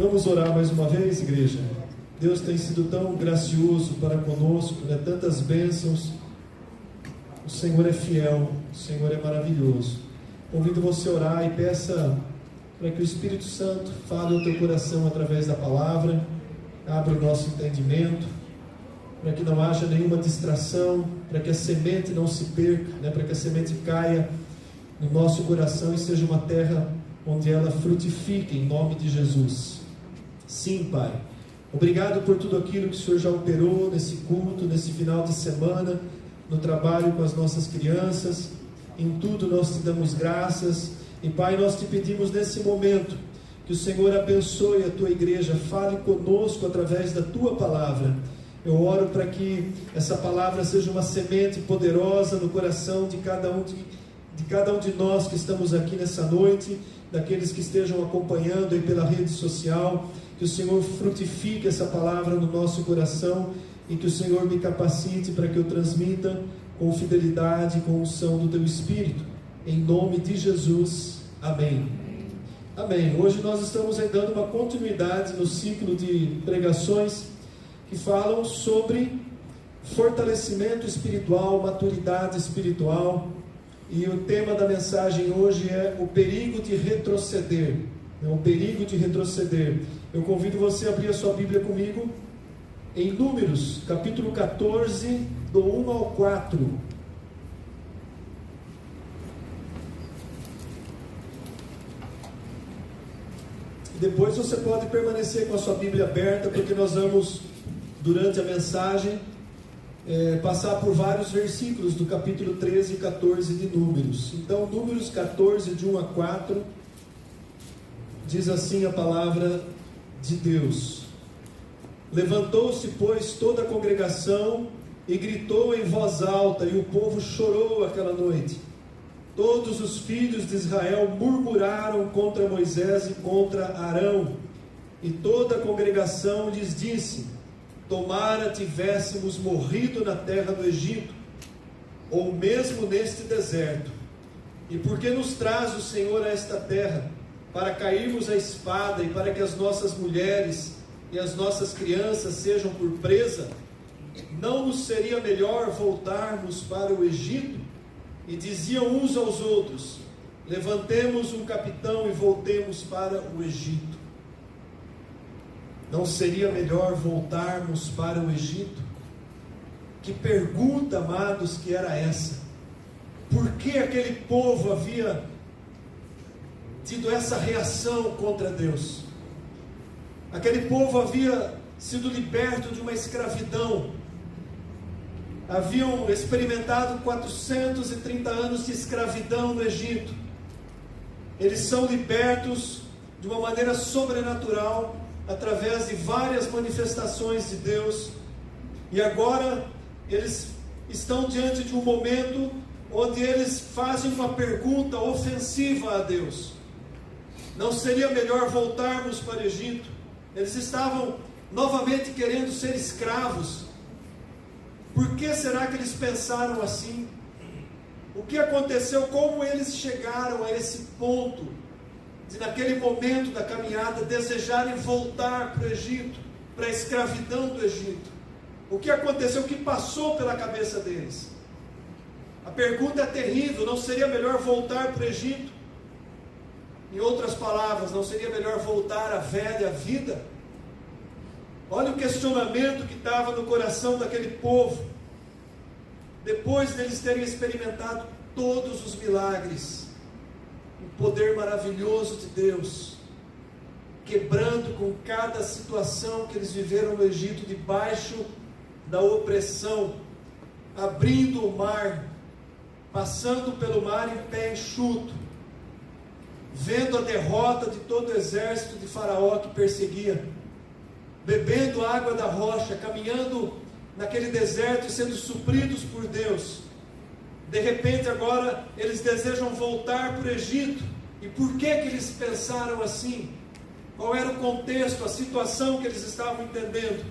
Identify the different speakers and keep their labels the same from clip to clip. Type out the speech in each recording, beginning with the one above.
Speaker 1: Vamos orar mais uma vez, igreja. Deus tem sido tão gracioso para conosco, né? Tantas bênçãos. O Senhor é fiel, o Senhor é maravilhoso. Convido você a orar e peça para que o Espírito Santo fale ao teu coração através da palavra, abra o nosso entendimento, para que não haja nenhuma distração, para que a semente não se perca, né? Para que a semente caia no nosso coração e seja uma terra onde ela frutifique, em nome de Jesus. Sim, Pai. Obrigado por tudo aquilo que o Senhor já operou nesse culto, nesse final de semana, no trabalho com as nossas crianças. Em tudo nós te damos graças. E, Pai, nós te pedimos nesse momento que o Senhor abençoe a tua igreja, fale conosco através da tua palavra. Eu oro para que essa palavra seja uma semente poderosa no coração de cada um de nós que estamos aqui nessa noite, daqueles que estejam acompanhando aí pela rede social. Que o Senhor frutifique essa palavra no nosso coração e que o Senhor me capacite para que eu transmita com fidelidade, com unção do teu Espírito. Em nome de Jesus. Amém. Amém. Hoje nós estamos dando uma continuidade no ciclo de pregações que falam sobre fortalecimento espiritual, maturidade espiritual. E o tema da mensagem hoje é o perigo de retroceder. O perigo de retroceder. Eu convido você a abrir a sua Bíblia comigo em Números, capítulo 14, do 1 ao 4. Depois você pode permanecer com a sua Bíblia aberta, porque nós vamos, durante a mensagem, passar por vários versículos do capítulo 13 e 14 de Números. Então, Números 14, de 1 a 4, diz assim a palavra de Deus: Levantou-se, pois, toda a congregação e gritou em voz alta, e o povo chorou aquela noite. Todos os filhos de Israel murmuraram contra Moisés e contra Arão, e toda a congregação lhes disse: Tomara tivéssemos morrido na terra do Egito, ou mesmo neste deserto. E por que nos traz o Senhor a esta terra? Para cairmos à espada e para que as nossas mulheres e as nossas crianças sejam por presa? Não nos seria melhor voltarmos para o Egito? E diziam uns aos outros: Levantemos um capitão e voltemos para o Egito. Não seria melhor voltarmos para o Egito? Que pergunta, amados, que era essa? Por que aquele povo havia tido essa reação contra Deus? Aquele povo havia sido liberto de uma escravidão, haviam experimentado 430 anos de escravidão no Egito. Eles são libertos de uma maneira sobrenatural, através de várias manifestações de Deus, e agora eles estão diante de um momento onde eles fazem uma pergunta ofensiva a Deus. Não seria melhor voltarmos para o Egito? Eles estavam novamente querendo ser escravos. Por que será que eles pensaram assim? O que aconteceu? Como eles chegaram a esse ponto de, naquele momento da caminhada, desejarem voltar para o Egito, para a escravidão do Egito? O que aconteceu? O que passou pela cabeça deles? A pergunta é terrível. Não seria melhor voltar para o Egito? Em outras palavras, não seria melhor voltar à velha vida? Olha o questionamento que estava no coração daquele povo, depois deles terem experimentado todos os milagres, o poder maravilhoso de Deus, quebrando com cada situação que eles viveram no Egito, debaixo da opressão, abrindo o mar, passando pelo mar em pé enxuto, vendo a derrota de todo o exército de Faraó que perseguia, bebendo água da rocha, caminhando naquele deserto e sendo supridos por Deus. De repente agora eles desejam voltar para o Egito. E por que eles pensaram assim? Qual era o contexto, a situação que eles estavam entendendo?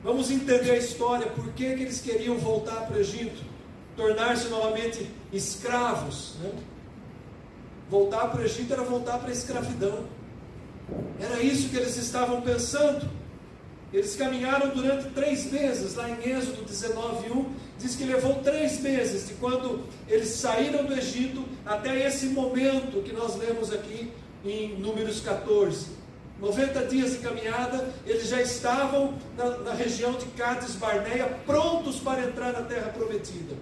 Speaker 1: Vamos entender a história. Por que eles queriam voltar para o Egito? Tornar-se novamente escravos, né? Voltar para o Egito era voltar para a escravidão. Era isso que eles estavam pensando. Eles caminharam durante 3 meses, lá em Êxodo 19:1, diz que levou 3 meses, de quando eles saíram do Egito, até esse momento que nós lemos aqui, em Números 14. 90 dias de caminhada, eles já estavam na região de Cádiz Barneia, prontos para entrar na terra prometida,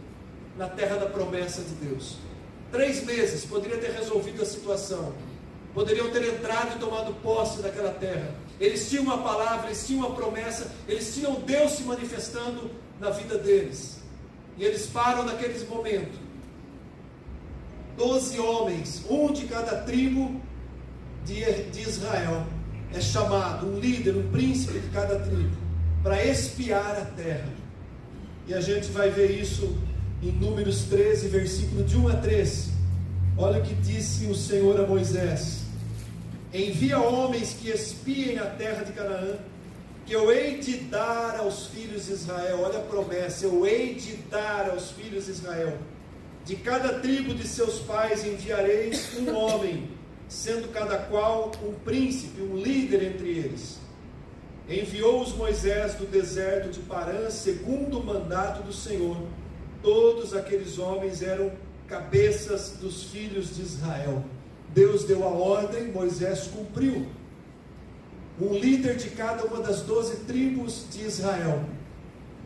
Speaker 1: na terra da promessa de Deus. 3 meses, poderia ter resolvido a situação, poderiam ter entrado e tomado posse daquela terra. Eles tinham uma palavra, eles tinham uma promessa, eles tinham Deus se manifestando na vida deles. E eles param naqueles momentos. 12 homens, um de cada tribo de Israel, é chamado, um líder, um príncipe de cada tribo, para espiar a terra. E a gente vai ver isso em Números 13, versículo de 1 a 3. Olha o que disse o Senhor a Moisés: envia homens que espiem a terra de Canaã, que eu hei de dar aos filhos de Israel. Olha a promessa: eu hei de dar aos filhos de Israel. De cada tribo de seus pais enviarei um homem, sendo cada qual um príncipe, um líder entre eles. Enviou-os Moisés do deserto de Parã, segundo o mandato do Senhor. Todos aqueles homens eram cabeças dos filhos de Israel. Deus deu a ordem, Moisés cumpriu. Um líder de cada uma das 12 tribos de Israel,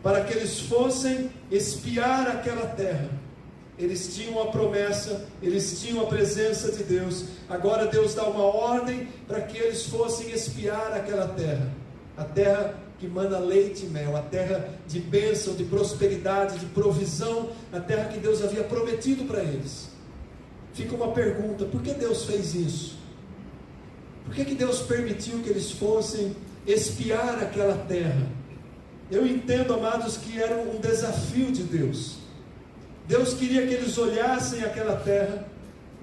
Speaker 1: para que eles fossem espiar aquela terra. Eles tinham a promessa, eles tinham a presença de Deus. Agora Deus dá uma ordem para que eles fossem espiar aquela terra, a terra que mana leite e mel, a terra de bênção, de prosperidade, de provisão, a terra que Deus havia prometido para eles. Fica uma pergunta: por que Deus fez isso? Por que Deus permitiu que eles fossem espiar aquela terra? Eu entendo, amados, que era um desafio de Deus. Deus queria que eles olhassem aquela terra,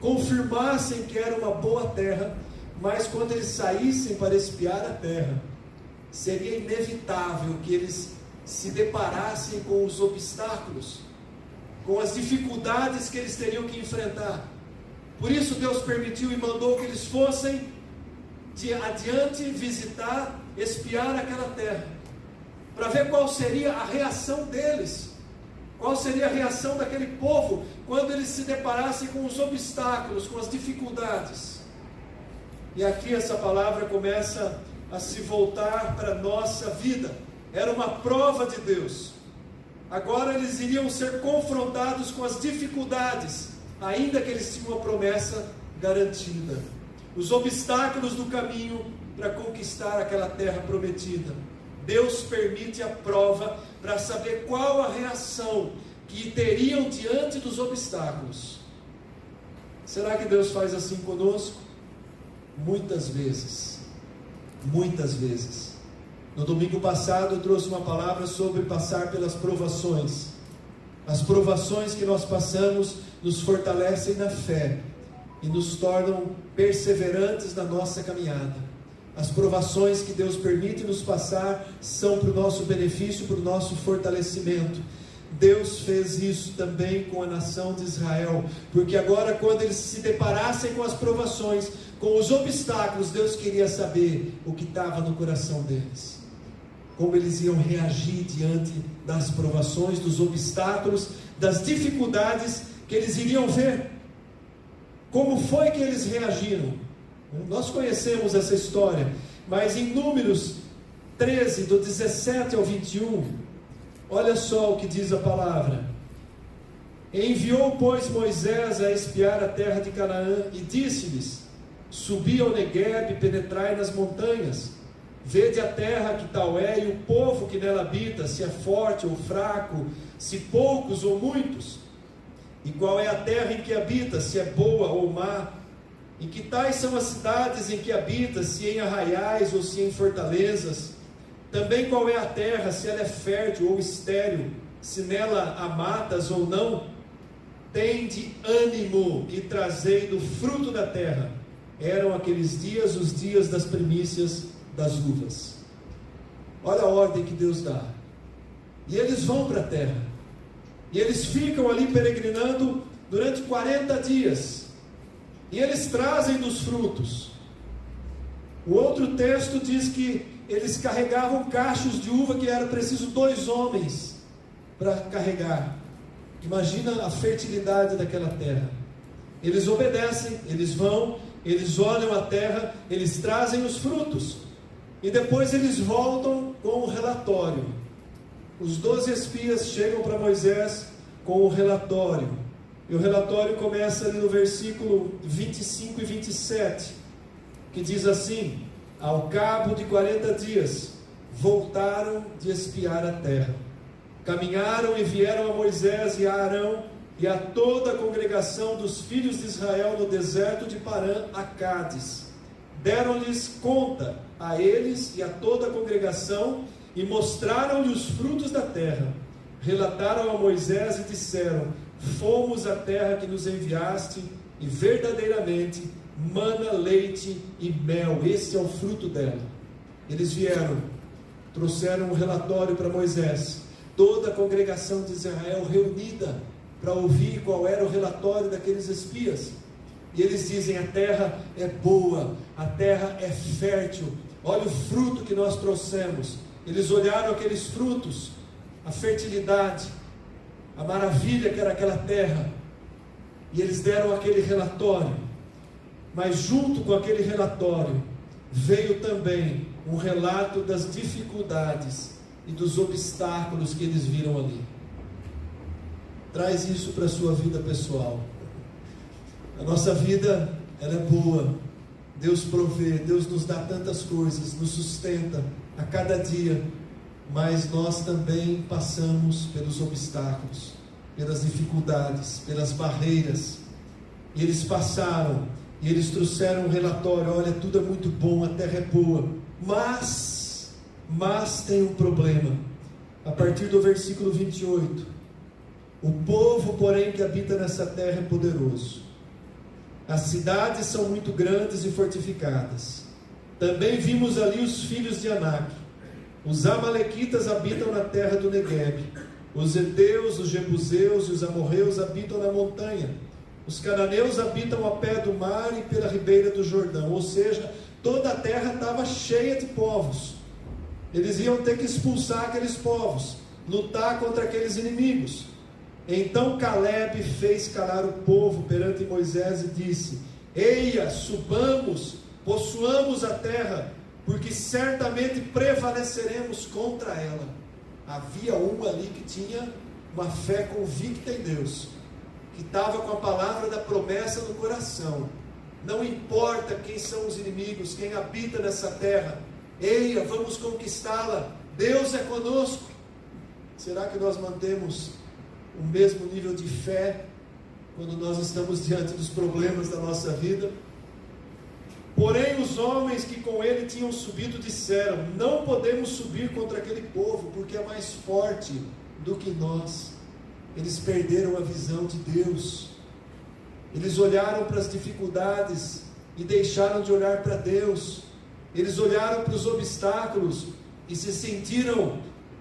Speaker 1: confirmassem que era uma boa terra, mas quando eles saíssem para espiar a terra, seria inevitável que eles se deparassem com os obstáculos, com as dificuldades que eles teriam que enfrentar. Por isso Deus permitiu e mandou que eles fossem adiante visitar, espiar aquela terra, para ver qual seria a reação deles, qual seria a reação daquele povo quando eles se deparassem com os obstáculos, com as dificuldades. E aqui essa palavra começa a se voltar para a nossa vida. Era uma prova de Deus. Agora eles iriam ser confrontados com as dificuldades, ainda que eles tinham uma promessa garantida. Os obstáculos do caminho para conquistar aquela terra prometida. Deus permite a prova para saber qual a reação que teriam diante dos obstáculos. Será que Deus faz assim conosco? Muitas vezes. Muitas vezes. No domingo passado eu trouxe uma palavra sobre passar pelas provações. As provações que nós passamos nos fortalecem na fé e nos tornam perseverantes na nossa caminhada. As provações que Deus permite nos passar são para o nosso benefício, para o nosso fortalecimento. Deus fez isso também com a nação de Israel, porque agora, quando eles se deparassem com as provações, com os obstáculos, Deus queria saber o que estava no coração deles, como eles iam reagir diante das provações, dos obstáculos, das dificuldades que eles iriam ver. Como foi que eles reagiram? Nós conhecemos essa história, mas em Números 13, do 17 ao 21, olha só o que diz a palavra. Enviou, pois, Moisés a espiar a terra de Canaã, e disse-lhes: subi ao Neguebe e penetrai nas montanhas, vede a terra que tal é, e o povo que nela habita, se é forte ou fraco, se poucos ou muitos, e qual é a terra em que habita, se é boa ou má, e que tais são as cidades em que habita, se em arraiais ou se em fortalezas, também qual é a terra, se ela é fértil ou estéril, se nela há matas ou não. Tende ânimo e trazei do fruto da terra. Eram aqueles dias os dias das primícias das uvas. Olha a ordem que Deus dá. E eles vão para a terra, e eles ficam ali peregrinando durante 40 dias, e eles trazem dos frutos. O outro texto diz que eles carregavam cachos de uva que era preciso 2 homens para carregar. Imagina a fertilidade daquela terra. Eles obedecem, eles vão, eles olham a terra, eles trazem os frutos. E depois eles voltam com o relatório. Os 12 espias chegam para Moisés com o relatório. E o relatório começa ali no versículo 25 e 27, que diz assim: ao cabo de 40 dias, voltaram de espiar a terra. Caminharam e vieram a Moisés e a Arão e a toda a congregação dos filhos de Israel no deserto de Parã, a Cádiz. Deram-lhes conta a eles e a toda a congregação e mostraram-lhe os frutos da terra. Relataram a Moisés e disseram: fomos à terra que nos enviaste, e verdadeiramente mana, leite e mel, esse é o fruto dela. Eles vieram, trouxeram um relatório para Moisés, toda a congregação de Israel reunida para ouvir qual era o relatório daqueles espias. E eles dizem: a terra é boa, a terra é fértil, olha o fruto que nós trouxemos. Eles olharam aqueles frutos, a fertilidade, a maravilha que era aquela terra, e eles deram aquele relatório. Mas junto com aquele relatório veio também um relato das dificuldades e dos obstáculos que eles viram ali. Traz isso para a sua vida pessoal. A nossa vida, ela é boa, Deus provê, Deus nos dá tantas coisas, nos sustenta a cada dia, mas nós também passamos pelos obstáculos, pelas dificuldades, pelas barreiras. E eles passaram, e eles trouxeram um relatório: olha, tudo é muito bom, a terra é boa, mas tem um problema. A partir do versículo 28, o povo, porém, que habita nessa terra é poderoso, as cidades são muito grandes e fortificadas. Também vimos ali os filhos de Anak. Os amalequitas habitam na terra do Negueb. Os heteus, os jebuseus e os amorreus habitam na montanha. Os cananeus habitam a pé do mar e pela ribeira do Jordão. Ou seja, toda a terra estava cheia de povos. Eles iam ter que expulsar aqueles povos, lutar contra aqueles inimigos. Então Caleb fez calar o povo perante Moisés e disse: eia, subamos, possuamos a terra, porque certamente prevaleceremos contra ela. Havia um ali que tinha uma fé convicta em Deus, que estava com a palavra da promessa no coração. Não importa quem são os inimigos, quem habita nessa terra, eia, vamos conquistá-la, Deus é conosco. Será que nós mantemos o mesmo nível de fé quando nós estamos diante dos problemas da nossa vida? Porém os homens que com ele tinham subido disseram: não podemos subir contra aquele povo, porque é mais forte do que nós. Eles perderam a visão de Deus. Eles olharam para as dificuldades e deixaram de olhar para Deus. Eles olharam para os obstáculos e se sentiram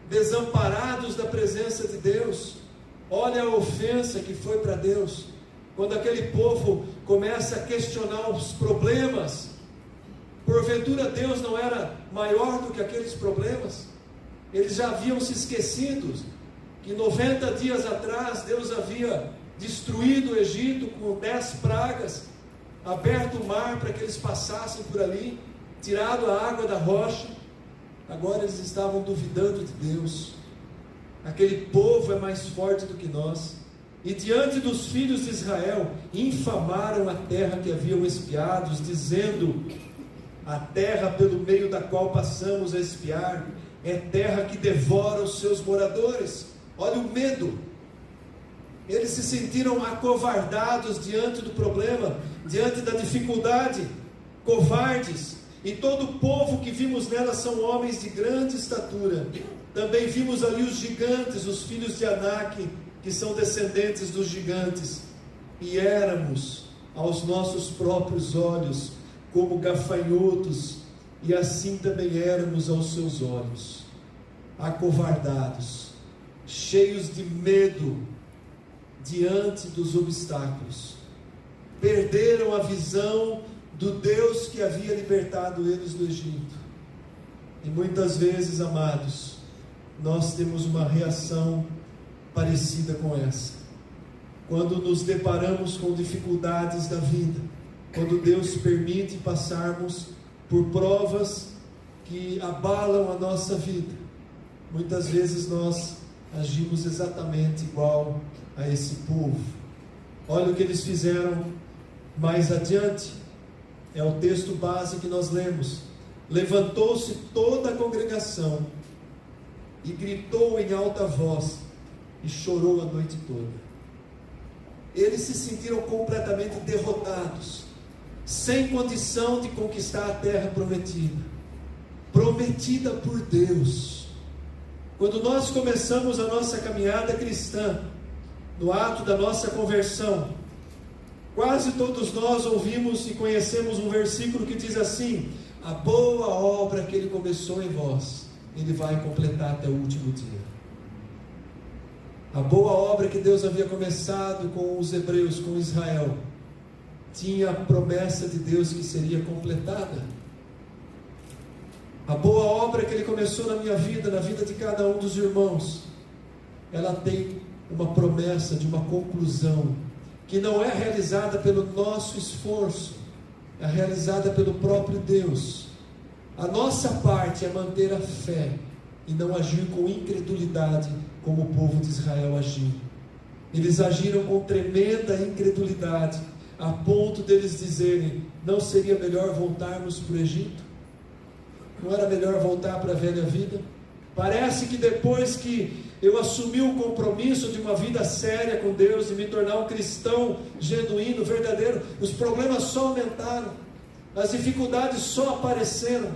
Speaker 1: desamparados da presença de Deus. Olha a ofensa que foi para Deus, quando aquele povo começa a questionar os problemas. Porventura Deus não era maior do que aqueles problemas? Eles já haviam se esquecido que 90 dias atrás Deus havia destruído o Egito com 10 pragas, aberto o mar para que eles passassem por ali, tirado a água da rocha. Agora eles estavam duvidando de Deus. Aquele povo é mais forte do que nós. E diante dos filhos de Israel, infamaram a terra que haviam espiado, dizendo: a terra pelo meio da qual passamos a espiar é terra que devora os seus moradores. Olha o medo. Eles se sentiram acovardados diante do problema, diante da dificuldade, covardes. E todo o povo que vimos nela são homens de grande estatura. Também vimos ali os gigantes, os filhos de Anak, que são descendentes dos gigantes. E éramos, aos nossos próprios olhos, como gafanhotos, e assim também éramos aos seus olhos, acovardados, cheios de medo diante dos obstáculos. Perderam a visão do Deus que havia libertado eles do Egito. E muitas vezes, amados, nós temos uma reação parecida com essa. Quando nos deparamos com dificuldades da vida, quando Deus permite passarmos por provas que abalam a nossa vida, muitas vezes nós agimos exatamente igual a esse povo. Olha o que eles fizeram mais adiante, é o texto base que nós lemos. Levantou-se toda a congregação e gritou em alta voz e chorou a noite toda. Eles se sentiram completamente derrotados, sem condição de conquistar a terra prometida por Deus. Quando nós começamos a nossa caminhada cristã, no ato da nossa conversão, quase todos nós ouvimos e conhecemos um versículo que diz assim: a boa obra que Ele começou em vós, Ele vai completar até o último dia. A boa obra que Deus havia começado com os hebreus, com Israel, tinha a promessa de Deus que seria completada. A boa obra que Ele começou na minha vida, na vida de cada um dos irmãos, ela tem uma promessa de uma conclusão, que não é realizada pelo nosso esforço, é realizada pelo próprio Deus. A nossa parte é manter a fé e não agir com incredulidade, como o povo de Israel agiu. Eles agiram com tremenda incredulidade, a ponto deles dizerem: não seria melhor voltarmos para o Egito? Não era melhor voltar para a velha vida? Parece que depois que eu assumi o compromisso de uma vida séria com Deus e me tornar um cristão genuíno, verdadeiro, os problemas só aumentaram, as dificuldades só apareceram.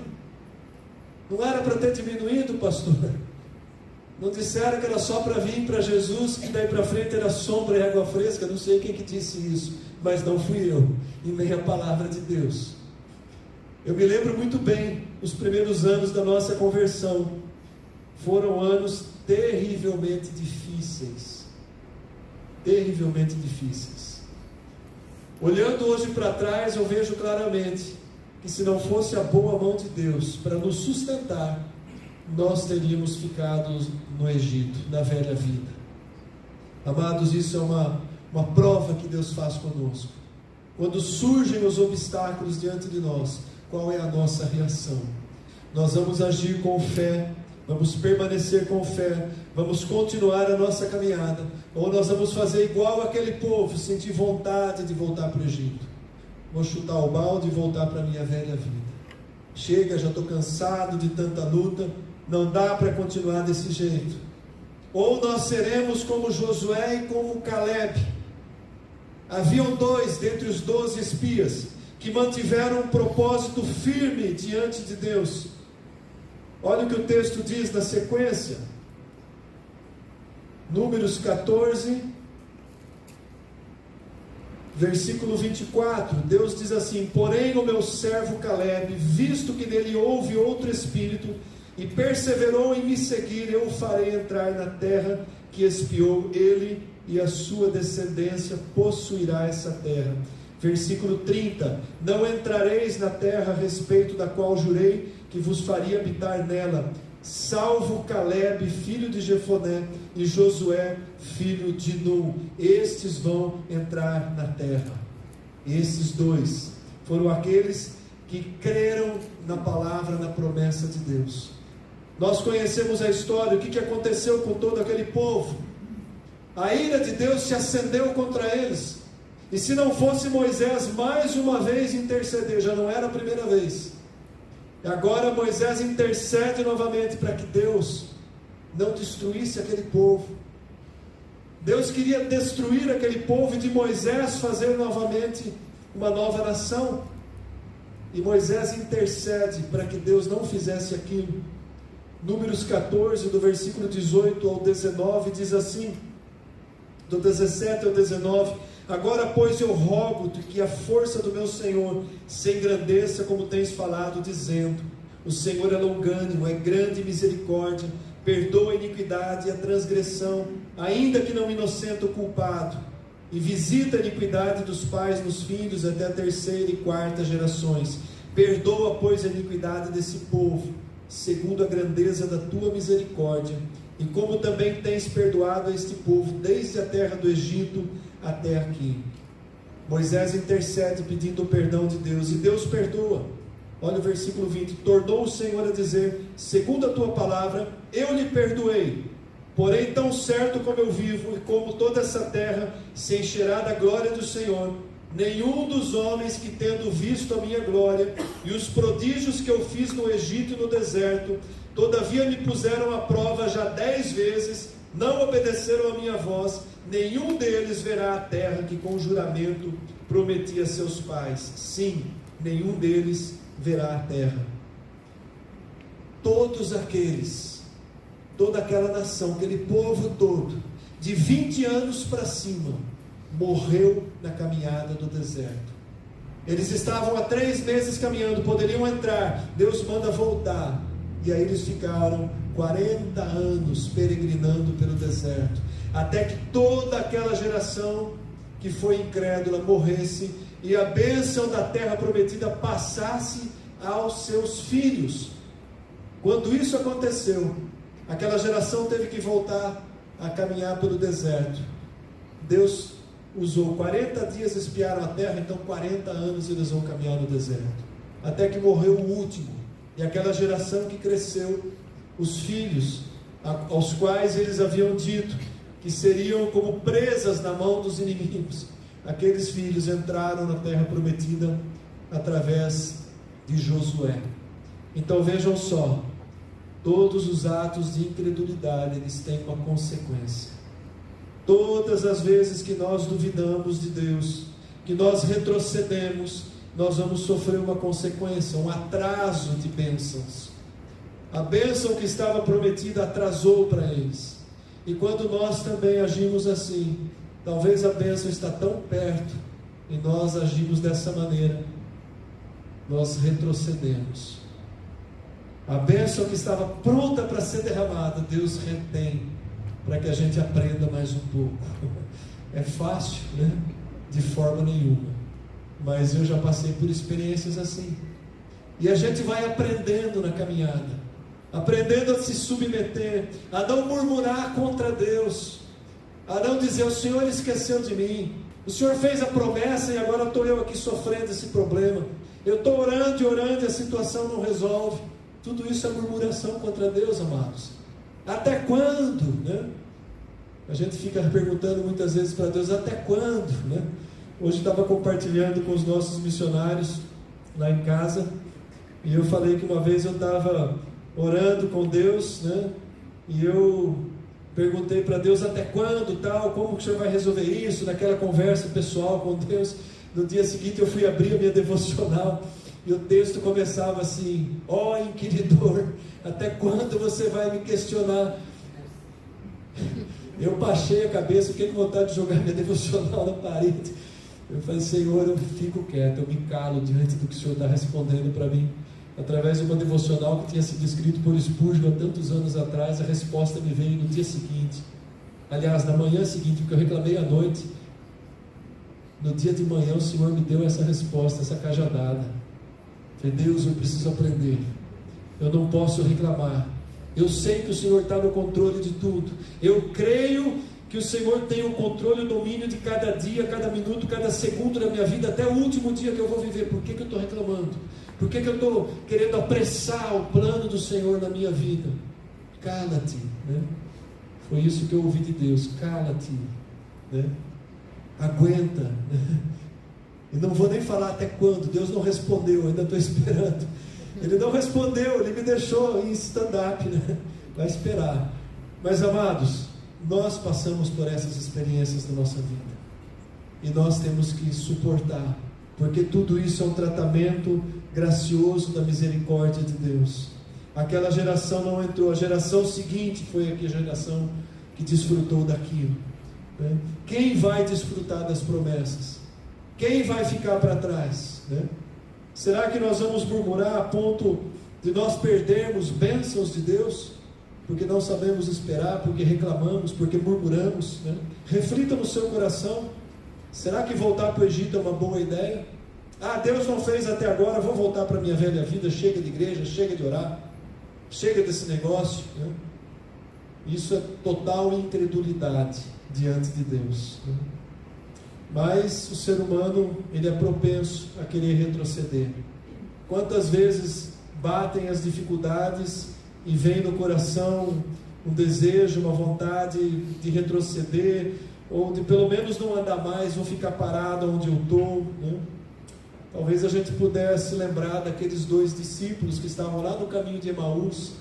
Speaker 1: Não era para ter diminuído, pastor? Não disseram que era só para vir para Jesus, que daí para frente era sombra e água fresca? Não sei quem que disse isso, mas não fui eu, e nem a palavra de Deus. Eu me lembro muito bem, os primeiros anos da nossa conversão foram anos terrivelmente difíceis. Terrivelmente difíceis. Olhando hoje para trás, eu vejo claramente que se não fosse a boa mão de Deus para nos sustentar, nós teríamos ficado no Egito, na velha vida. Amados, isso é uma prova que Deus faz conosco. Quando surgem os obstáculos diante de nós, qual é a nossa reação? Nós vamos agir com fé, vamos permanecer com fé, vamos continuar a nossa caminhada, ou nós vamos fazer igual aquele povo, sentir vontade de voltar para o Egito. Vou chutar o balde e voltar para a minha velha vida. Chega, já estou cansado de tanta luta, não dá para continuar desse jeito. Ou nós seremos como Josué e como Caleb. Haviam dois dentre os 12 espias que mantiveram um propósito firme diante de Deus. Olha o que o texto diz na sequência. Números 14, versículo 24. Deus diz assim: porém o meu servo Caleb, visto que nele houve outro espírito, e perseverou em me seguir, eu o farei entrar na terra que espiou, ele e a sua descendência possuirá essa terra. Versículo 30. Não entrareis na terra a respeito da qual jurei que vos faria habitar nela, salvo Caleb, filho de Jefoné, e Josué, filho de Nun. Estes vão entrar na terra. Esses dois foram aqueles que creram na palavra, na promessa de Deus. Nós conhecemos a história, o que aconteceu com todo aquele povo. A ira de Deus se acendeu contra eles. E se não fosse Moisés mais uma vez interceder, já não era a primeira vez. E agora Moisés intercede novamente para que Deus não destruísse aquele povo. Deus queria destruir aquele povo e de Moisés fazer novamente uma nova nação. E Moisés intercede para que Deus não fizesse aquilo. Números 14, do versículo 18 ao 19, diz assim, do 17 ao 19: agora, pois, eu rogo-te que a força do meu Senhor se engrandeça, como tens falado, dizendo: o Senhor é longânimo, é grande em misericórdia, perdoa a iniquidade e a transgressão, ainda que não inocente o culpado. e visita a iniquidade dos pais nos filhos até a terceira e quarta gerações. Perdoa, pois, a iniquidade desse povo, segundo a grandeza da tua misericórdia, e como também tens perdoado a este povo, desde a terra do Egito até aqui. Moisés intercede pedindo o perdão de Deus, e Deus perdoa. Olha o versículo 20: tornou o Senhor a dizer, segundo a tua palavra, eu lhe perdoei. Porém, tão certo como eu vivo, e como toda essa terra se encherá da glória do Senhor, nenhum dos homens que, tendo visto a minha glória, e os prodígios que eu fiz no Egito e no deserto, todavia me puseram à prova já 10 vezes, não obedeceram a minha voz, nenhum deles verá a terra que com juramento prometi a seus pais. Sim, nenhum deles verá a terra. Todos aqueles, toda aquela nação, aquele povo todo, de 20 anos para cima, morreu na caminhada do deserto. Eles estavam há 3 meses caminhando, poderiam entrar, Deus manda voltar, e aí eles ficaram 40 anos peregrinando pelo deserto, até que toda aquela geração que foi incrédula morresse, e a bênção da terra prometida passasse aos seus filhos. Quando isso aconteceu, aquela geração teve que voltar a caminhar pelo deserto. Deus usou 40 dias, espiaram a terra, então 40 anos eles vão caminhar no deserto, até que morreu o último, e aquela geração que cresceu, os filhos, aos quais eles haviam dito que seriam como presas na mão dos inimigos, aqueles filhos entraram na terra prometida através de Josué. Então vejam só, todos os atos de incredulidade, eles têm uma consequência. Todas as vezes que nós duvidamos de Deus, que nós retrocedemos, nós vamos sofrer uma consequência, um atraso de bênçãos. A bênção que estava prometida atrasou para eles. E quando nós também agimos assim, talvez a bênção está tão perto, e nós agimos dessa maneira, nós retrocedemos. A bênção que estava pronta para ser derramada, Deus retém, para que a gente aprenda mais um pouco. É fácil, né? De forma nenhuma. Mas eu já passei por experiências assim. E a gente vai aprendendo na caminhada, aprendendo a se submeter, a não murmurar contra Deus, a não dizer, o Senhor esqueceu de mim, o Senhor fez a promessa e agora estou eu aqui sofrendo esse problema, eu estou orando e a situação não resolve. Tudo isso é murmuração contra Deus, amados. Até quando, né? A gente fica perguntando muitas vezes para Deus, até quando, né? Hoje estava compartilhando com os nossos missionários lá em casa, e eu falei que uma vez eu estava orando com Deus, né? E eu perguntei para Deus até quando, tal, como que o Senhor vai resolver isso, naquela conversa pessoal com Deus. No dia seguinte eu fui abrir a minha devocional, e o texto começava assim: ó inquiridor, até quando você vai me questionar? Eu baixei a cabeça, fiquei com vontade de jogar minha devocional na parede. Eu falei, Senhor, eu fico quieto, eu me calo diante do que o Senhor está respondendo para mim. Através de uma devocional que tinha sido escrito por Spurgeon há tantos anos atrás, a resposta me veio no dia seguinte. Aliás, na manhã seguinte, porque eu reclamei à noite. No dia de manhã o Senhor me deu essa resposta, essa cajadada. Falei, Deus, eu preciso aprender. Eu não posso reclamar. Eu sei que o Senhor está no controle de tudo. Eu creio que o Senhor tem o controle e o domínio de cada dia, cada minuto, cada segundo da minha vida, até o último dia que eu vou viver. Por que eu estou reclamando? Por que eu estou querendo apressar o plano do Senhor na minha vida? Cala-te, né? Foi isso que eu ouvi de Deus. Cala-te, né? Aguenta, né? E não vou nem falar até quando. Deus não respondeu, ainda estou esperando. Ele não respondeu, Ele me deixou em stand-up, né? Vai esperar. Mas amados, nós passamos por essas experiências na nossa vida, e nós temos que suportar, porque tudo isso é um tratamento gracioso da misericórdia de Deus. Aquela geração não entrou, a geração seguinte foi a geração que desfrutou daquilo, né? Quem vai desfrutar das promessas? Quem vai ficar para trás, né? Será que nós vamos murmurar a ponto de nós perdermos bênçãos de Deus, porque não sabemos esperar, porque reclamamos, porque murmuramos, né? Reflita no seu coração, Será que voltar para o Egito é uma boa ideia? Deus não fez até agora, vou voltar para a minha velha vida, chega de igreja, chega de orar, chega desse negócio, né? Isso é total incredulidade diante de Deus, né? Mas o ser humano, ele é propenso a querer retroceder. Quantas vezes batem as dificuldades e vem no coração um desejo, uma vontade de retroceder, ou de pelo menos não andar mais, vou ficar parado onde eu estou, né? Talvez a gente pudesse lembrar daqueles 2 discípulos que estavam lá no caminho de Emaús,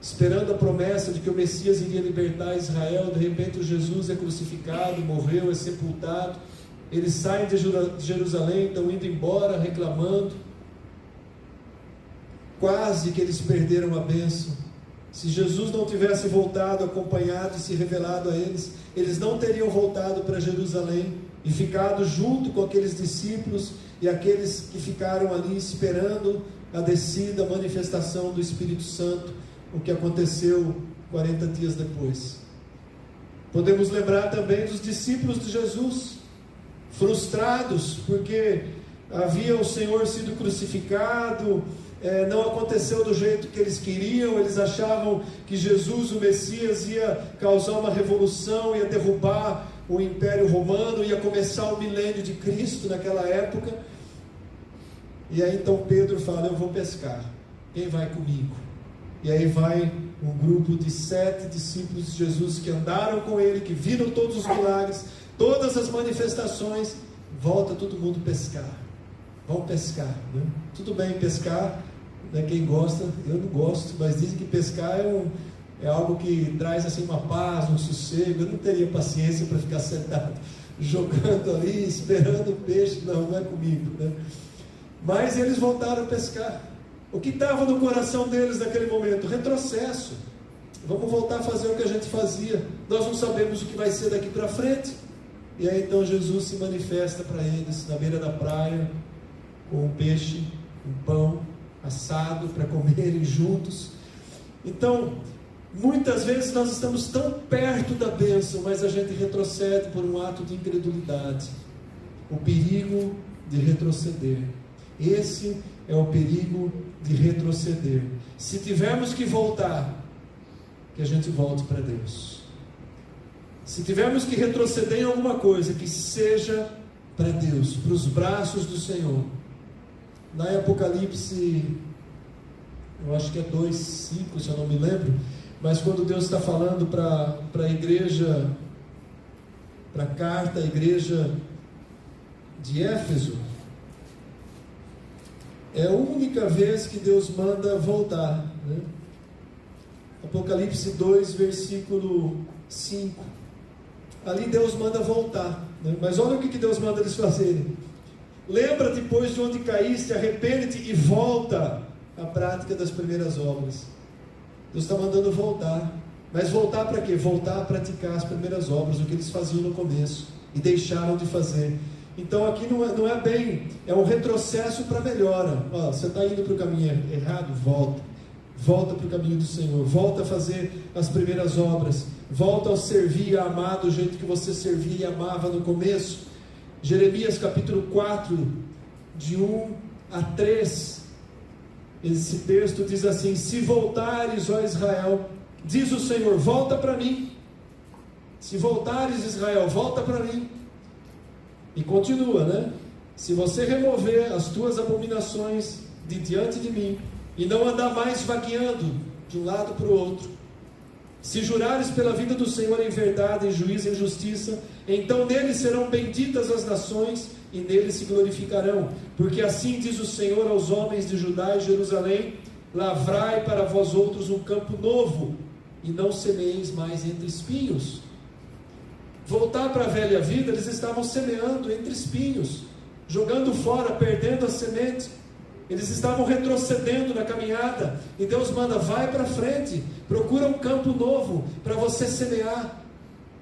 Speaker 1: esperando a promessa de que o Messias iria libertar Israel. De repente o Jesus é crucificado, morreu, é sepultado. Eles saem de Jerusalém, estão indo embora reclamando. Quase que eles perderam a bênção. Se Jesus não tivesse voltado, acompanhado e se revelado a eles, eles não teriam voltado para Jerusalém e ficado junto com aqueles discípulos e aqueles que ficaram ali esperando a descida, a manifestação do Espírito Santo, o que aconteceu 40 dias depois. Podemos lembrar também dos discípulos de Jesus, frustrados porque havia o Senhor sido crucificado, não aconteceu do jeito que eles queriam. Eles achavam que Jesus, o Messias, ia causar uma revolução, ia derrubar o Império Romano, ia começar o milênio de Cristo naquela época. E aí então Pedro fala: eu vou pescar, quem vai comigo? E aí vai um grupo de 7 discípulos de Jesus que andaram com ele, que viram todos os milagres, todas as manifestações. Volta todo mundo pescar. Vão pescar, né? Tudo bem pescar, né? Quem gosta, eu não gosto, mas dizem que pescar é algo que traz assim uma paz, um sossego. Eu não teria paciência para ficar sentado jogando ali, esperando o peixe. Não é comigo, né? Mas eles voltaram a pescar. O que estava no coração deles naquele momento? Retrocesso. Vamos voltar a fazer o que a gente fazia. Nós não sabemos o que vai ser daqui para frente. E aí então Jesus se manifesta para eles na beira da praia, com um peixe, um pão assado para comerem juntos. Então, muitas vezes nós estamos tão perto da bênção, mas a gente retrocede por um ato de incredulidade. O perigo de retroceder. Esse é o perigo de retroceder. Se tivermos que voltar, que a gente volte para Deus. Se tivermos que retroceder em alguma coisa, que seja para Deus, para os braços do Senhor. Lá em Apocalipse, eu acho que é 2:5, se eu não me lembro, mas quando Deus está falando para a igreja, para a carta à igreja de Éfeso, é a única vez que Deus manda voltar, né? Apocalipse 2, versículo 5. Ali Deus manda voltar, né? Mas olha o que Deus manda eles fazerem. Lembra-te, pois, de onde caíste, arrepende-te e volta à prática das primeiras obras. Deus está mandando voltar. Mas voltar para quê? Voltar a praticar as primeiras obras, o que eles faziam no começo e deixaram de fazer. Então aqui não é bem, é um retrocesso para melhora. Você está indo para o caminho errado? Volta para o caminho do Senhor, volta a fazer as primeiras obras, volta a servir e a amar do jeito que você servia e amava no começo. Jeremias capítulo 4, de 1 a 3, esse texto diz assim: se voltares, ó Israel, diz o Senhor, volta para mim. Se voltares, Israel, volta para mim. E continua, né? Se você remover as tuas abominações de diante de mim, e não andar mais vagueando de um lado para o outro, se jurares pela vida do Senhor em verdade, em juízo e em justiça, então nele serão benditas as nações, e nele se glorificarão. Porque assim diz o Senhor aos homens de Judá e Jerusalém: lavrai para vós outros um campo novo, e não semeis mais entre espinhos. Voltar para a velha vida, eles estavam semeando entre espinhos, jogando fora, perdendo a semente. Eles estavam retrocedendo na caminhada, e Deus manda: vai para frente, procura um campo novo para você semear.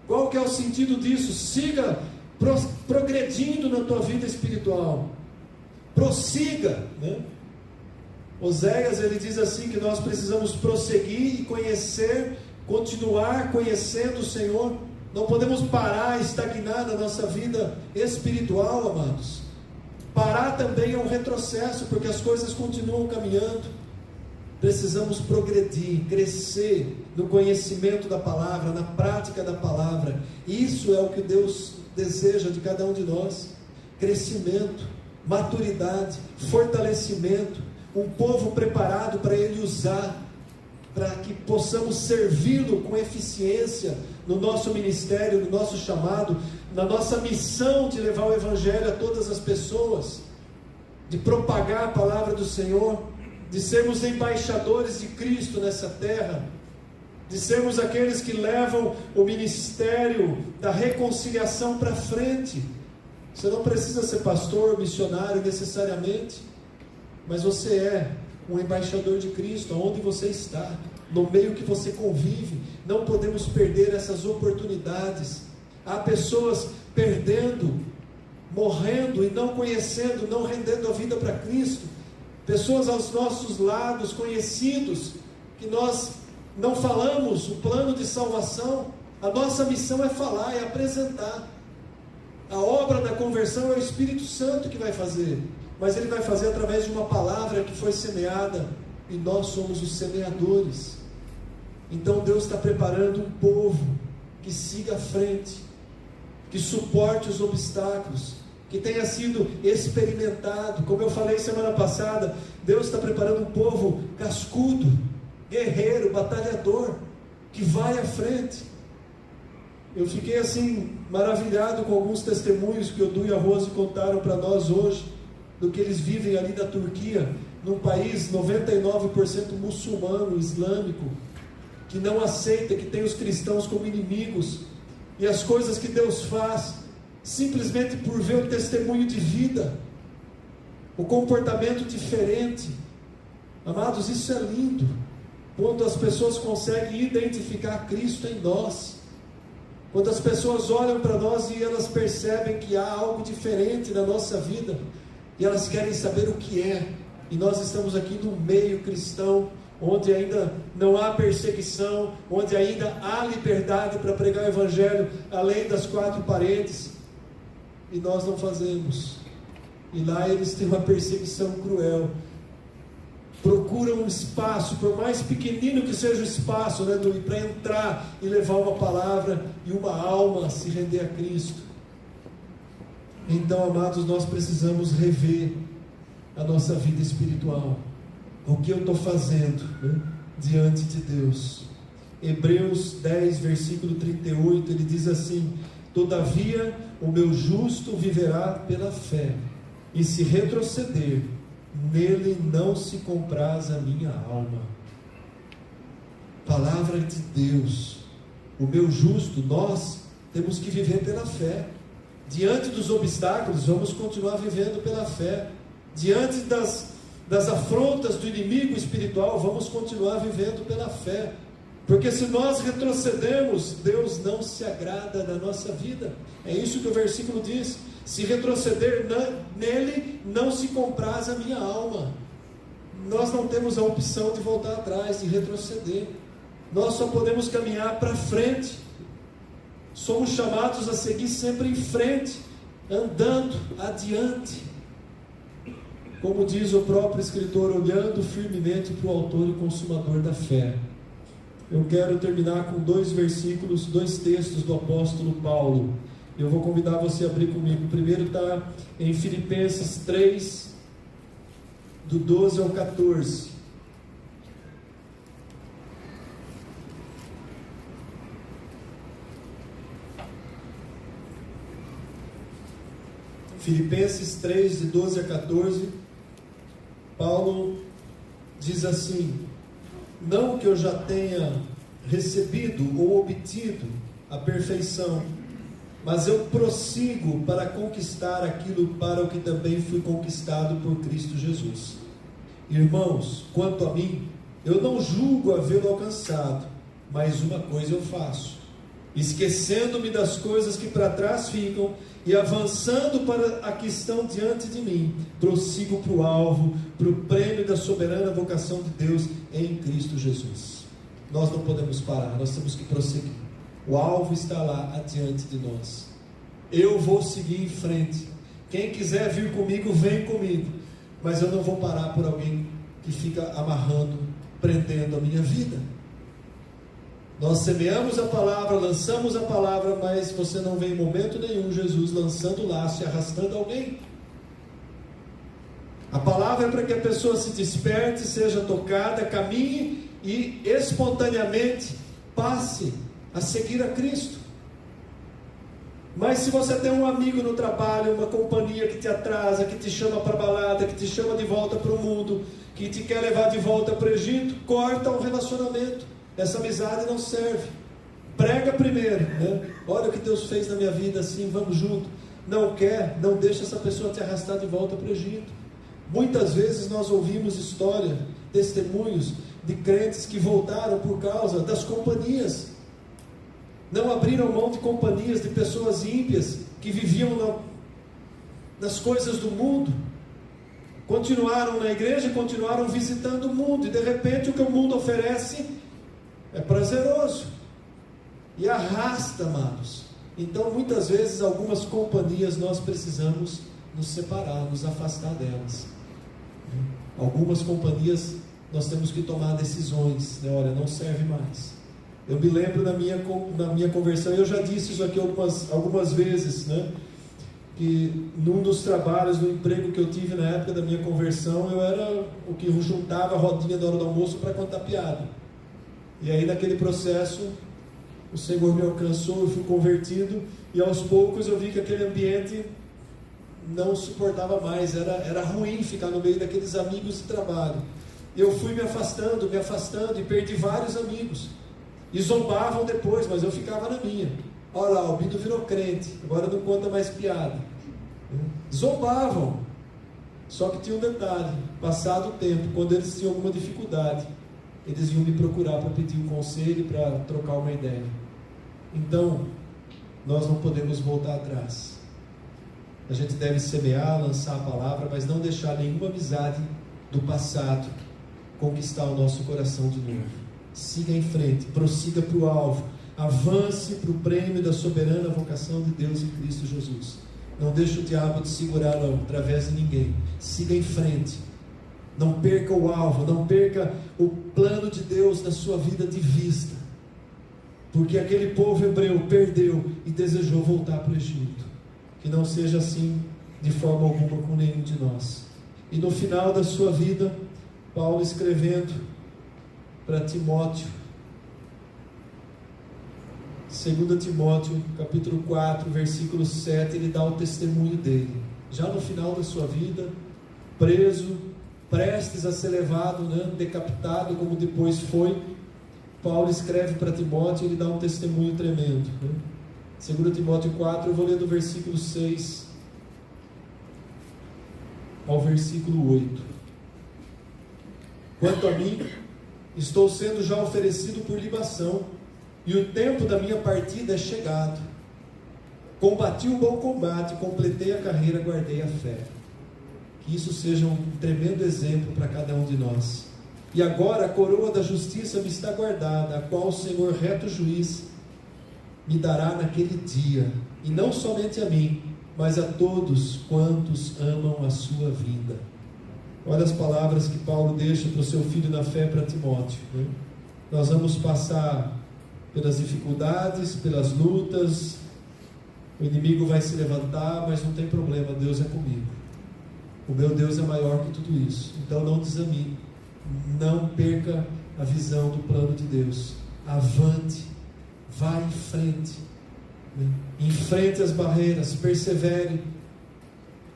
Speaker 1: Qual que é o sentido disso? Siga progredindo na tua vida espiritual, prossiga, né? Oséias, ele diz assim, que nós precisamos prosseguir e conhecer, continuar conhecendo o Senhor. Não podemos parar, estagnar na nossa vida espiritual, amados. Parar também é um retrocesso, porque as coisas continuam caminhando. Precisamos progredir, crescer no conhecimento da palavra, na prática da palavra. Isso é o que Deus deseja de cada um de nós. Crescimento, maturidade, fortalecimento, um povo preparado para Ele usar, para que possamos servi-lo com eficiência no nosso ministério, no nosso chamado, na nossa missão de levar o Evangelho a todas as pessoas, de propagar a palavra do Senhor, de sermos embaixadores de Cristo nessa terra, de sermos aqueles que levam o ministério da reconciliação para frente. Você não precisa ser pastor, missionário necessariamente, mas você é um embaixador de Cristo, aonde você está, no meio que você convive. Não podemos perder essas oportunidades. Há pessoas perdendo, morrendo e não conhecendo, não rendendo a vida para Cristo. Pessoas aos nossos lados, conhecidos, que nós não falamos o plano de salvação. A nossa missão é falar, é apresentar. A obra da conversão é o Espírito Santo que vai fazer, mas Ele vai fazer através de uma palavra que foi semeada, e nós somos os semeadores. Então Deus está preparando um povo que siga à frente, que suporte os obstáculos, que tenha sido experimentado. Como eu falei semana passada, Deus está preparando um povo cascudo, guerreiro, batalhador, que vai à frente. Eu fiquei assim maravilhado com alguns testemunhos que o Du e a Rose contaram para nós hoje, do que eles vivem ali na Turquia, num país 99% muçulmano, islâmico, que não aceita, que tem os cristãos como inimigos, e as coisas que Deus faz, simplesmente por ver o testemunho de vida, o comportamento diferente. Amados, isso é lindo, quando as pessoas conseguem identificar Cristo em nós, quando as pessoas olham para nós e elas percebem que há algo diferente na nossa vida, e elas querem saber o que é, e nós estamos aqui no meio cristão, onde ainda não há perseguição, onde ainda há liberdade para pregar o Evangelho, além das quatro paredes, e nós não fazemos, e lá eles têm uma perseguição cruel, procuram um espaço, por mais pequenino que seja o espaço, né, para entrar e levar uma palavra e uma alma a se render a Cristo. Então, amados, nós precisamos rever a nossa vida espiritual. O que eu estou fazendo, né, diante de Deus? Hebreus 10, versículo 38, ele diz assim: todavia o meu justo viverá pela fé, e se retroceder, nele não se compraz a minha alma. Palavra de Deus. O meu justo, nós temos que viver pela fé. Diante dos obstáculos, vamos continuar vivendo pela fé. Diante das afrontas do inimigo espiritual, vamos continuar vivendo pela fé. Porque se nós retrocedermos, Deus não se agrada da nossa vida. É isso que o versículo diz: se retroceder nele, não se compraz a minha alma. Nós não temos a opção de voltar atrás, de retroceder. Nós só podemos caminhar para frente. Somos chamados a seguir sempre em frente, andando adiante. Como diz o próprio escritor, olhando firmemente para o autor e consumador da fé. Eu quero terminar com dois versículos, dois textos do apóstolo Paulo. Eu vou convidar você a abrir comigo. O primeiro está em Filipenses 3, do 12 ao 14. Filipenses 3, de 12 a 14, Paulo diz assim: não que eu já tenha recebido ou obtido a perfeição, mas eu prossigo para conquistar aquilo para o que também fui conquistado por Cristo Jesus. Irmãos, quanto a mim, eu não julgo havê-lo alcançado, mas uma coisa eu faço, esquecendo-me das coisas que para trás ficam e avançando para a que estão diante de mim, prossigo para o alvo, para o prêmio da soberana vocação de Deus em Cristo Jesus. Nós não podemos parar, nós temos que prosseguir. O alvo está lá adiante de nós. Eu vou seguir em frente. Quem quiser vir comigo, vem comigo. Mas eu não vou parar por alguém que fica amarrando, prendendo a minha vida. Nós semeamos a palavra, lançamos a palavra, mas você não vê em momento nenhum Jesus lançando o laço e arrastando alguém. A palavra é para que a pessoa se desperte, seja tocada, caminhe e espontaneamente passe a seguir a Cristo. Mas se você tem um amigo no trabalho, uma companhia que te atrasa, que te chama para balada, que te chama de volta para o mundo, que te quer levar de volta para o Egito, corta o relacionamento. Essa amizade não serve. Prega primeiro, né? Olha o que Deus fez na minha vida, assim, vamos junto. Não quer, não deixa essa pessoa te arrastar de volta para o Egito. Muitas vezes nós ouvimos história, testemunhos de crentes que voltaram por causa das companhias. Não abriram mão de companhias, de pessoas ímpias, que viviam nas coisas do mundo. Continuaram na igreja, continuaram visitando o mundo, e de repente o que o mundo oferece é prazeroso, e arrasta, amados. Então muitas vezes algumas companhias nós precisamos nos separar, nos afastar delas. Algumas companhias nós temos que tomar decisões, né? Olha, não serve mais. Eu me lembro na minha conversão, eu já disse isso aqui algumas vezes, né? Que num dos trabalhos, no emprego que eu tive na época da minha conversão, eu era o que juntava a rodinha da hora do almoço para contar piada. E aí naquele processo, o Senhor me alcançou, eu fui convertido, e aos poucos eu vi que aquele ambiente não suportava mais, era ruim ficar no meio daqueles amigos de trabalho. Eu fui me afastando, e perdi vários amigos. E zombavam depois, mas eu ficava na minha. Olha lá, o Bido virou crente, agora não conta mais piada. Zombavam. Só que tinha um detalhe: passado o tempo, quando eles tinham alguma dificuldade, eles iam me procurar para pedir um conselho, para trocar uma ideia. Então, nós não podemos voltar atrás. A gente deve semear, lançar a palavra, mas não deixar nenhuma amizade do passado conquistar o nosso coração de novo. Siga em frente, prossiga para o alvo, avance para o prêmio da soberana vocação de Deus em Cristo Jesus. Não deixe o diabo te segurar, não, através de ninguém. Siga em frente, não perca o alvo, não perca o plano de Deus na sua vida de vista, porque aquele povo hebreu perdeu e desejou voltar para o Egito. Que não seja assim de forma alguma com nenhum de nós. E no final da sua vida, Paulo escrevendo para Timóteo, 2 Timóteo capítulo 4, versículo 7, ele dá o testemunho dele, já no final da sua vida, preso, prestes a ser levado, né, decapitado, como depois foi. Paulo escreve para Timóteo, ele dá um testemunho tremendo, né? 2 Timóteo 4, eu vou ler do versículo 6 ao versículo 8. Quanto a mim, estou sendo já oferecido por libação, e o tempo da minha partida é chegado. Combati o bom combate, completei a carreira, guardei a fé. Que isso seja um tremendo exemplo para cada um de nós. E agora a coroa da justiça me está guardada, a qual o Senhor reto juiz me dará naquele dia, e não somente a mim, mas a todos quantos amam a sua vinda. Olha as palavras que Paulo deixa para o seu filho na fé, para Timóteo, né? Nós vamos passar pelas dificuldades, pelas lutas, o inimigo vai se levantar, mas não tem problema, Deus é comigo. O meu Deus é maior que tudo isso. Então não desanime, não perca a visão do plano de Deus. Avante, vá em frente, né? Enfrente as barreiras, persevere,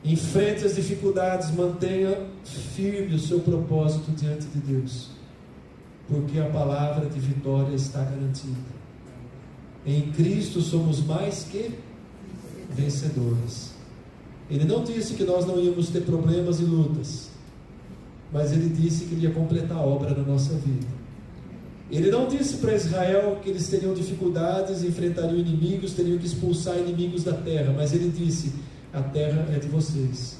Speaker 1: enfrente as dificuldades, mantenha firme o seu propósito diante de Deus, porque a palavra de vitória está garantida. Em Cristo somos mais que vencedores. Ele não disse que nós não íamos ter problemas e lutas, mas Ele disse que Ele ia completar a obra na nossa vida. Ele não disse para Israel que eles teriam dificuldades, enfrentariam inimigos, teriam que expulsar inimigos da terra, mas Ele disse: a terra é de vocês.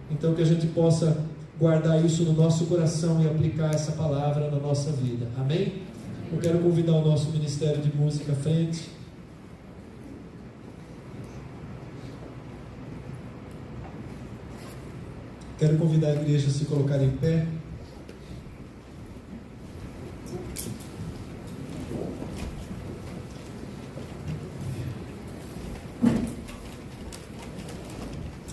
Speaker 1: Então que a gente possa guardar isso no nosso coração e aplicar essa palavra na nossa vida. Amém? Eu quero convidar o nosso Ministério de Música à frente. Quero convidar a igreja a se colocar em pé.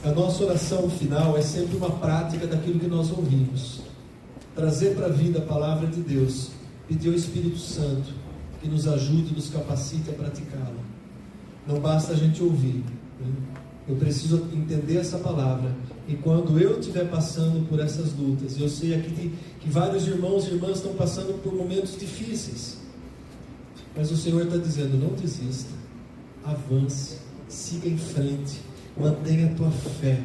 Speaker 1: A nossa oração final é sempre uma prática daquilo que nós ouvimos. Trazer para a vida a palavra de Deus. Pedir ao Espírito Santo que nos ajude e nos capacite a praticá-la. Não basta a gente ouvir, né? Eu preciso entender essa palavra. E quando eu estiver passando por essas lutas, e eu sei aqui que vários irmãos e irmãs estão passando por momentos difíceis, mas o Senhor está dizendo: não desista, avance, siga em frente, mantenha a tua fé,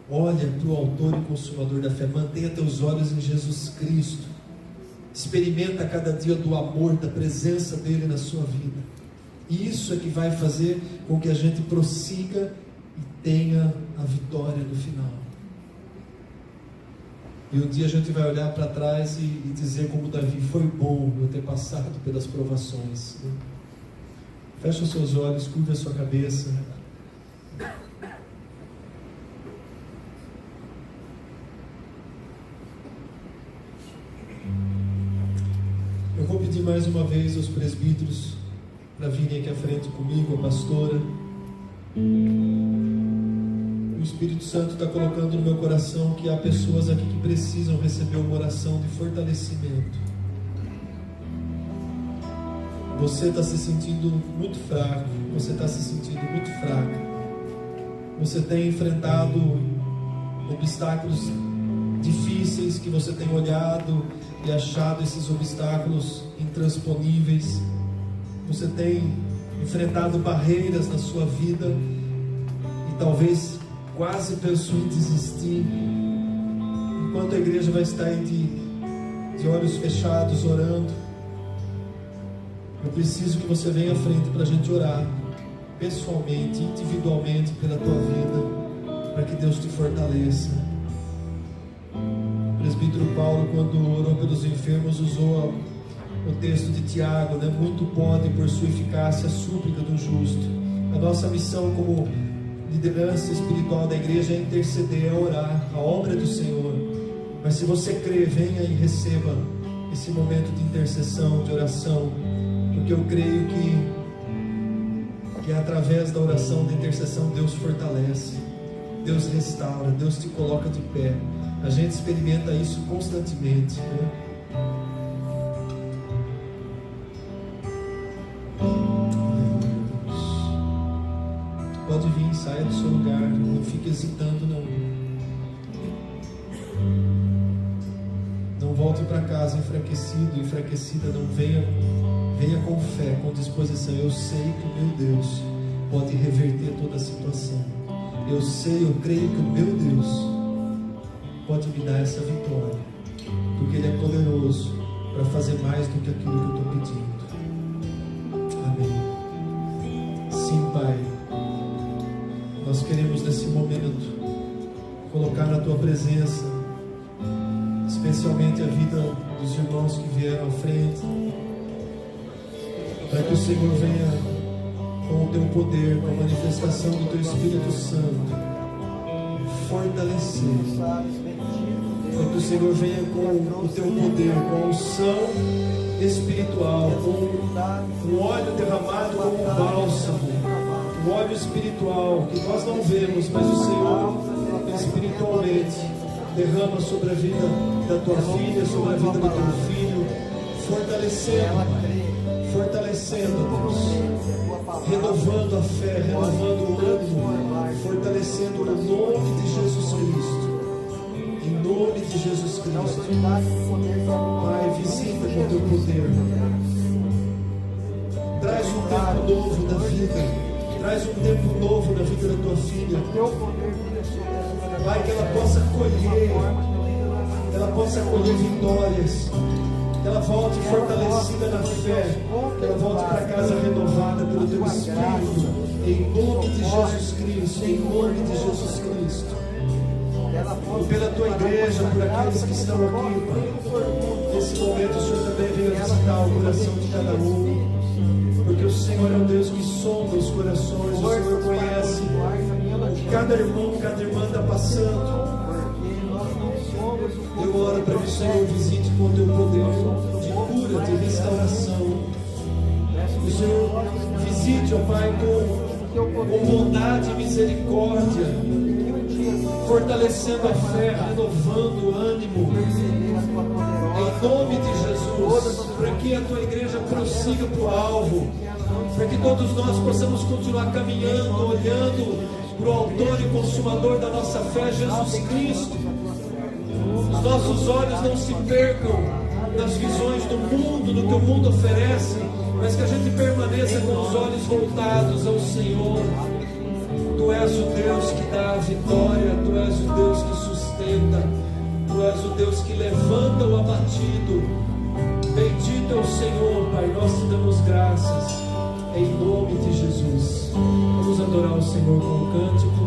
Speaker 1: olha para o autor e consumador da fé, mantenha teus olhos em Jesus Cristo, experimenta cada dia do amor, da presença dele na sua vida. E isso é que vai fazer com que a gente prossiga e tenha a vitória no final. E um dia a gente vai olhar para trás e dizer como Davi: foi bom eu ter passado pelas provações, né? Fecha os seus olhos, curva a sua cabeça. Eu vou pedir mais uma vez aos presbíteros para virem aqui à frente comigo, a pastora. O Espírito Santo está colocando no meu coração que há pessoas aqui que precisam receber uma oração de fortalecimento. Você está se sentindo muito fraco, você está se sentindo muito fraca. Você tem enfrentado obstáculos difíceis que você tem olhado e achado esses obstáculos intransponíveis. Você tem enfrentado barreiras na sua vida e talvez quase pensou em desistir. Enquanto a igreja vai estar aí de olhos fechados orando, eu preciso que você venha à frente para a gente orar pessoalmente, individualmente pela tua vida, para que Deus te fortaleça. O presbítero Paulo, quando orou pelos enfermos, usou o texto de Tiago, né? Muito pode por sua eficácia a súplica do justo. A nossa missão como liderança espiritual da igreja é interceder, é orar, a obra do Senhor. Mas se você crê, venha e receba esse momento de intercessão, de oração, porque eu creio que é através da oração, da intercessão, Deus fortalece, Deus restaura, Deus te coloca de pé. A gente experimenta isso constantemente, né? Pode vir, saia do seu lugar, não fique hesitando não. Não volte para casa enfraquecido, enfraquecida, não. Venha com fé, com disposição. Eu sei que o meu Deus pode reverter toda a situação. Eu sei, eu creio que o meu Deus pode me dar essa vitória, porque Ele é poderoso para fazer mais do que aquilo que eu estou pedindo. Amém. Sim, Pai, nós queremos nesse momento colocar na Tua presença, especialmente a vida dos irmãos que vieram à frente, para que o Senhor venha com o Teu poder, com a manifestação do Teu Espírito Santo, fortalecer, para que o Senhor venha com o Teu poder, com a unção espiritual, com um óleo derramado como um bálsamo, um óleo espiritual que nós não vemos, mas o Senhor espiritualmente derrama sobre a vida da Tua filha, sobre a vida do Teu filho, fortalecendo, Deus, renovando a fé, renovando o ânimo, fortalecendo no nome de Jesus Cristo. Em nome de Jesus Cristo. Pai, visita com o Teu poder. Traz um tempo novo na vida. Traz um tempo novo na vida da Tua filha. Pai, que ela possa colher vitórias. Que ela volte fortalecida na fé. Que ela volte para casa renovada pelo Teu Espírito. Em nome de Jesus Cristo. Em nome de Jesus Cristo. E pela Tua igreja, por aqueles que estão aqui, Pai. Nesse momento o Senhor também venha visitar o coração de cada um. Porque o Senhor é o Deus que sonda os corações. O Senhor conhece cada irmão, cada irmã está passando. Eu oro para que o Senhor visite com o teu poder de cura, de restauração. Que o Senhor visite, ó Pai, com bondade e misericórdia, fortalecendo a fé, renovando o ânimo. Em nome de Jesus, para que a tua igreja prossiga para o alvo, para que todos nós possamos continuar caminhando, olhando para o autor e consumador da nossa fé, Jesus Cristo. Os nossos olhos não se percam nas visões do mundo, do que o mundo oferece, mas que a gente permaneça com os olhos voltados ao Senhor. Tu és o Deus que dá a vitória, Tu és o Deus que sustenta, Tu és o Deus que levanta o abatido. Bendito é o Senhor, Pai, nós te damos graças, em nome de Jesus. Vamos adorar o Senhor com um cântico.